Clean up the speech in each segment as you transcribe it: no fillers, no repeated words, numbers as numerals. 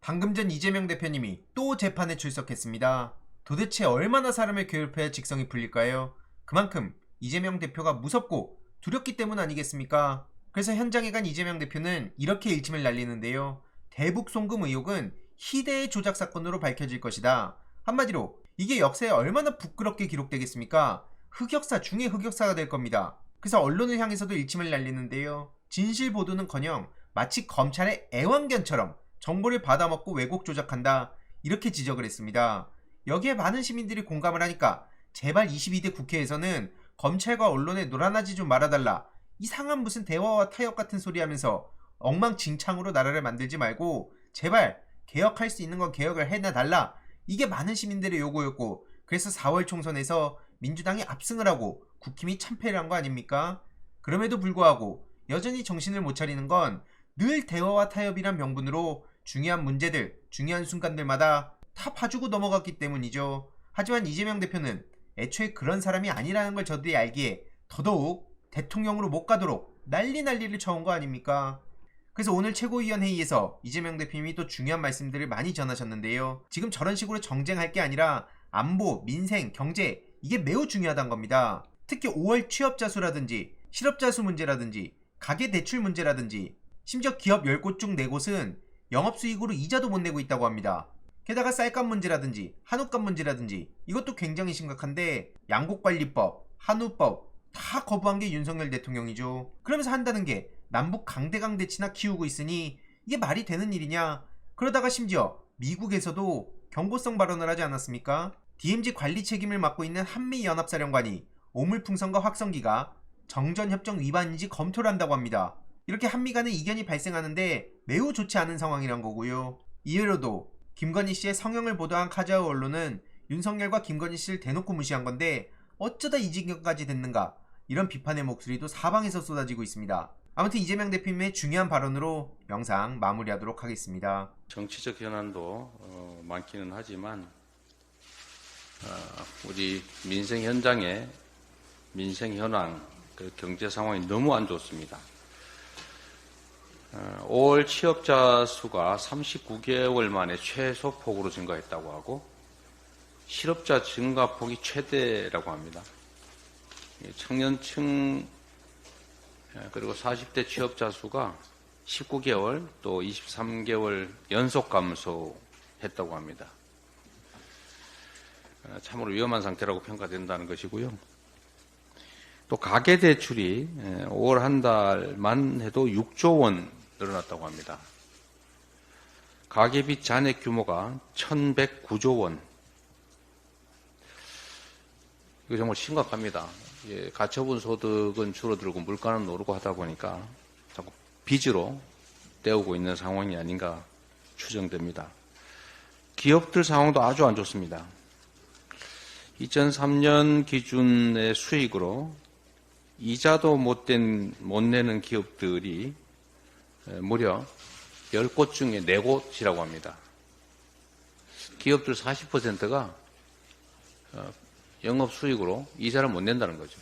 방금 전 이재명 대표님이 또 재판에 출석했습니다. 도대체 얼마나 사람을 괴롭혀야 직성이 풀릴까요? 그만큼 이재명 대표가 무섭고 두렵기 때문 아니겠습니까? 그래서 현장에 간 이재명 대표는 이렇게 일침을 날리는데요. 대북 송금 의혹은 희대의 조작 사건으로 밝혀질 것이다. 한마디로 이게 역사에 얼마나 부끄럽게 기록되겠습니까? 흑역사 중의 흑역사가 될 겁니다. 그래서 언론을 향해서도 일침을 날리는데요. 진실 보도는커녕 마치 검찰의 애완견처럼 정보를 받아먹고 왜곡 조작한다, 이렇게 지적을 했습니다. 여기에 많은 시민들이 공감을 하니까 제발 22대 국회에서는 검찰과 언론에 놀아나지 좀 말아달라, 이상한 무슨 대화와 타협 같은 소리 하면서 엉망진창으로 나라를 만들지 말고 제발 개혁할 수 있는 건 개혁을 해놔달라, 이게 많은 시민들의 요구였고, 그래서 4월 총선에서 민주당이 압승을 하고 국힘이 참패를 한 거 아닙니까? 그럼에도 불구하고 여전히 정신을 못 차리는 건 늘 대화와 타협이란 명분으로 중요한 문제들, 중요한 순간들마다 다 봐주고 넘어갔기 때문이죠. 하지만 이재명 대표는 애초에 그런 사람이 아니라는 걸 저들이 알기에 더더욱 대통령으로 못 가도록 난리를 쳐온 거 아닙니까? 그래서 오늘 최고위원 회의에서 이재명 대표님이 또 중요한 말씀들을 많이 전하셨는데요. 지금 저런 식으로 정쟁할 게 아니라 안보, 민생, 경제, 이게 매우 중요하다는 겁니다. 특히 5월 취업자 수라든지 실업자 수 문제라든지 가계대출 문제라든지 심지어 기업 10곳 중 4곳은 영업수익으로 이자도 못 내고 있다고 합니다. 게다가 쌀값 문제라든지 한우값 문제라든지 이것도 굉장히 심각한데 양곡관리법, 한우법 다 거부한 게 윤석열 대통령이죠. 그러면서 한다는 게 남북 강대강 대치나 키우고 있으니 이게 말이 되는 일이냐. 그러다가 심지어 미국에서도 경고성 발언을 하지 않았습니까? DMZ 관리 책임을 맡고 있는 한미연합사령관이 오물풍선과 확성기가 정전협정 위반인지 검토를 한다고 합니다. 이렇게 한미 간의 이견이 발생하는데 매우 좋지 않은 상황이란 거고요. 이외로도 김건희 씨의 성형을 보도한 카자흐 언론은 윤석열과 김건희 씨를 대놓고 무시한 건데 어쩌다 이 지경까지 됐는가, 이런 비판의 목소리도 사방에서 쏟아지고 있습니다. 아무튼 이재명 대표님의 중요한 발언으로 영상 마무리하도록 하겠습니다. 정치적 현안도 많기는 하지만 우리 민생 현장의 민생 현황, 그 경제 상황이 너무 안 좋습니다. 5월 취업자 수가 39개월 만에 최소폭으로 증가했다고 하고 실업자 증가폭이 최대라고 합니다. 청년층 그리고 40대 취업자 수가 19개월 또 23개월 연속 감소했다고 합니다. 참으로 위험한 상태라고 평가된다는 것이고요. 또 가계대출이 5월 한 달만 해도 6조 원 늘어났다고 합니다. 가계빚 잔액 규모가 1,109조 원. 이거 정말 심각합니다. 가처분 소득은 줄어들고 물가는 오르고 하다 보니까 자꾸 빚으로 때우고 있는 상황이 아닌가 추정됩니다. 기업들 상황도 아주 안 좋습니다. 2003년 기준의 수익으로 이자도 못 내는 기업들이 무려 10곳 중에 4곳이라고 합니다. 기업들 40%가 영업 수익으로 이자를 못 낸다는 거죠.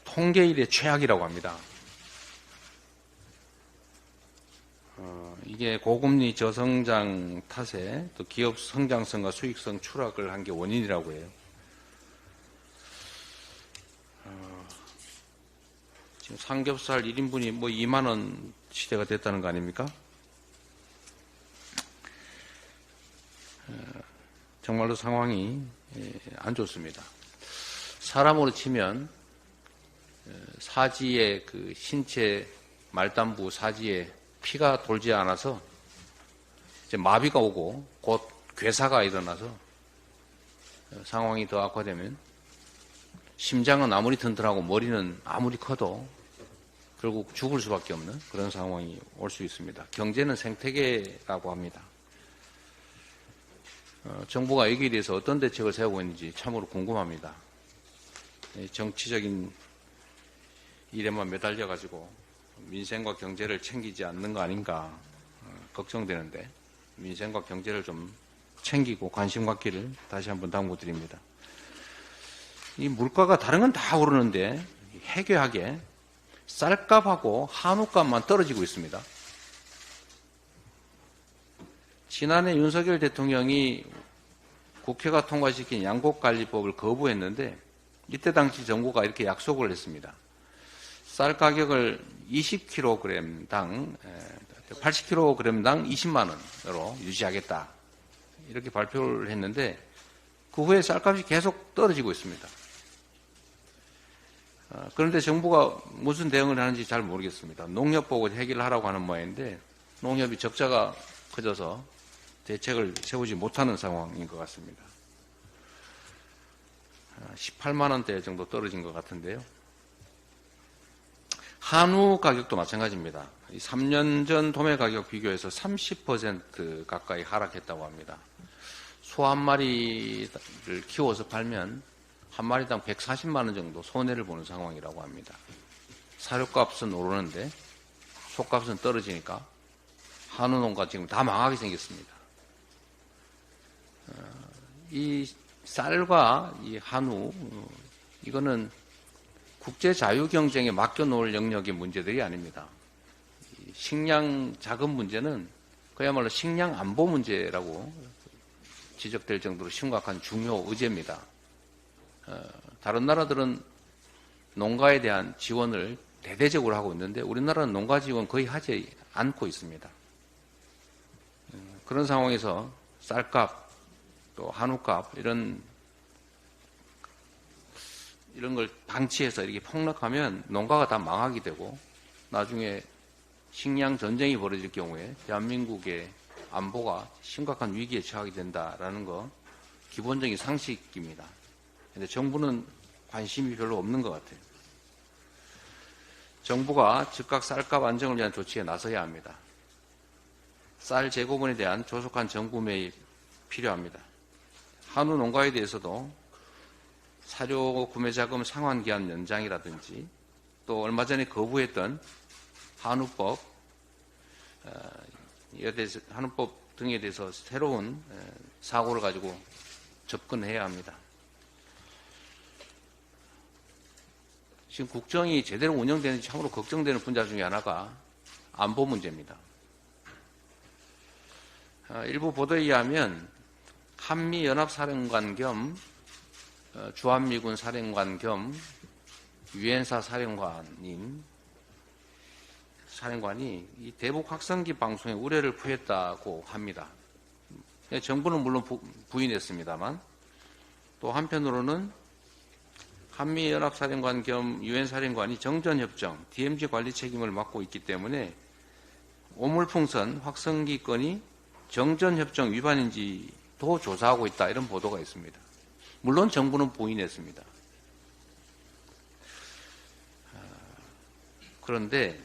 통계 이래 최악이라고 합니다. 이게 고금리 저성장 탓에 또 기업 성장성과 수익성 추락을 한 게 원인이라고 해요. 지금 삼겹살 1인분이 뭐 2만 원 시대가 됐다는 거 아닙니까? 정말로 상황이 안 좋습니다. 사람으로 치면 사지의 그 신체 말단부 사지에 피가 돌지 않아서 이제 마비가 오고 곧 괴사가 일어나서 상황이 더 악화되면 심장은 아무리 튼튼하고 머리는 아무리 커도 결국 죽을 수밖에 없는 그런 상황이 올 수 있습니다. 경제는 생태계라고 합니다. 정부가 여기에 대해서 어떤 대책을 세우고 있는지 참으로 궁금합니다. 정치적인 일에만 매달려가지고 민생과 경제를 챙기지 않는 거 아닌가 걱정되는데 민생과 경제를 좀 챙기고 관심 갖기를 다시 한번 당부드립니다. 이 물가가 다른 건 다 오르는데 해괴하게 쌀값하고 한우값만 떨어지고 있습니다. 지난해 윤석열 대통령이 국회가 통과시킨 양곡관리법을 거부했는데 이때 당시 정부가 이렇게 약속을 했습니다. 쌀 가격을 20kg당 80kg당 20만 원으로 유지하겠다. 이렇게 발표를 했는데 그 후에 쌀값이 계속 떨어지고 있습니다. 그런데 정부가 무슨 대응을 하는지 잘 모르겠습니다. 농협 보고 해결하라고 하는 모양인데 농협이 적자가 커져서 대책을 세우지 못하는 상황인 것 같습니다. 18만 원대 정도 떨어진 것 같은데요. 한우 가격도 마찬가지입니다. 3년 전 도매 가격 비교해서 30% 가까이 하락했다고 합니다. 소 한 마리를 키워서 팔면 한 마리당 140만 원 정도 손해를 보는 상황이라고 합니다. 사료값은 오르는데 소값은 떨어지니까 한우 농가 지금 다 망하게 생겼습니다. 이 쌀과 이 한우 이거는 국제 자유 경쟁에 맡겨놓을 영역의 문제들이 아닙니다. 식량 자금 문제는 그야말로 식량 안보 문제라고 지적될 정도로 심각한 중요 의제입니다. 다른 나라들은 농가에 대한 지원을 대대적으로 하고 있는데 우리나라는 농가 지원 거의 하지 않고 있습니다. 그런 상황에서 쌀값 또 한우값 이런 걸 방치해서 이렇게 폭락하면 농가가 다 망하게 되고 나중에 식량 전쟁이 벌어질 경우에 대한민국의 안보가 심각한 위기에 처하게 된다라는 거 기본적인 상식입니다. 그런데 정부는 관심이 별로 없는 것 같아요. 정부가 즉각 쌀값 안정을 위한 조치에 나서야 합니다. 쌀 재고분에 대한 조속한 정부 매입 필요합니다. 한우 농가에 대해서도 사료 구매 자금 상환 기한 연장이라든지 또 얼마 전에 거부했던 한우법 등에 대해서 새로운 사고를 가지고 접근해야 합니다. 지금 국정이 제대로 운영되는지 참으로 걱정되는 분야 중에 하나가 안보 문제입니다. 일부 보도에 의하면 한미연합사령관 겸 주한미군 사령관 겸 유엔사 사령관이 이 대북 확성기 방송에 우려를 표했다고 합니다. 정부는 물론 부인했습니다만 또 한편으로는 한미연합사령관 겸 유엔사령관이 정전협정, DMZ 관리 책임을 맡고 있기 때문에 오물풍선 확성기 건이 정전협정 위반인지도 조사하고 있다 이런 보도가 있습니다. 물론 정부는 부인했습니다. 그런데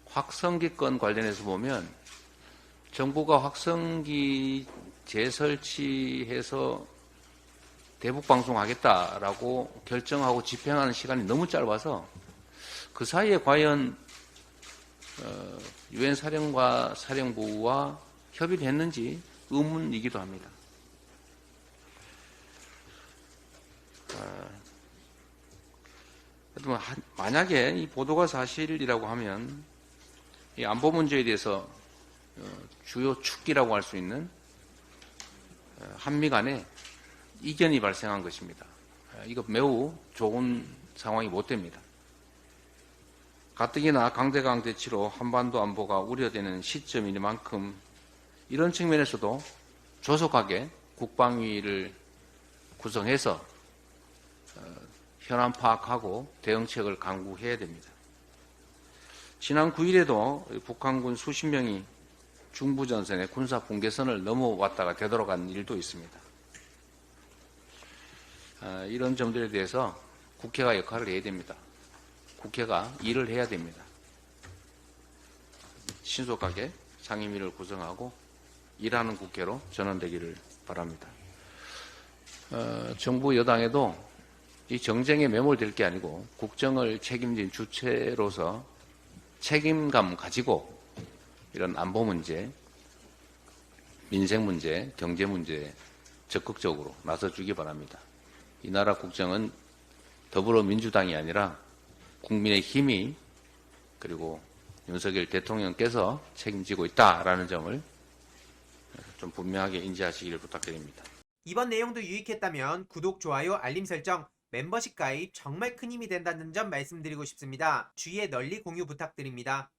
확성기 건 관련해서 보면 정부가 확성기 재설치해서 대북 방송하겠다라고 결정하고 집행하는 시간이 너무 짧아서 그 사이에 과연 유엔 사령부와 협의를 했는지 의문이기도 합니다. 만약에 이 보도가 사실이라고 하면 이 안보 문제에 대해서 주요 축기라고 할 수 있는 한미 간에 이견이 발생한 것입니다. 이거 매우 좋은 상황이 못 됩니다. 가뜩이나 강대강 대치로 한반도 안보가 우려되는 시점이니만큼 이런 측면에서도 조속하게 국방위를 구성해서 현안 파악하고 대응책을 강구해야 됩니다. 지난 9일에도 북한군 수십 명이 중부전선의 군사 분계선을 넘어왔다가 되돌아간 일도 있습니다. 이런 점들에 대해서 국회가 역할을 해야 됩니다. 국회가 일을 해야 됩니다. 신속하게 상임위를 구성하고 일하는 국회로 전환되기를 바랍니다. 정부 여당에도 이 정쟁에 매몰될 게 아니고 국정을 책임진 주체로서 책임감 가지고 이런 안보 문제, 민생 문제, 경제 문제에 적극적으로 나서주기 바랍니다. 이 나라 국정은 더불어민주당이 아니라 국민의힘이 그리고 윤석열 대통령께서 책임지고 있다라는 점을 좀 분명하게 인지하시기를 부탁드립니다. 이번 내용도 유익했다면 구독, 좋아요, 알림 설정, 멤버십 가입 정말 큰 힘이 된다는 점 말씀드리고 싶습니다. 주위에 널리 공유 부탁드립니다.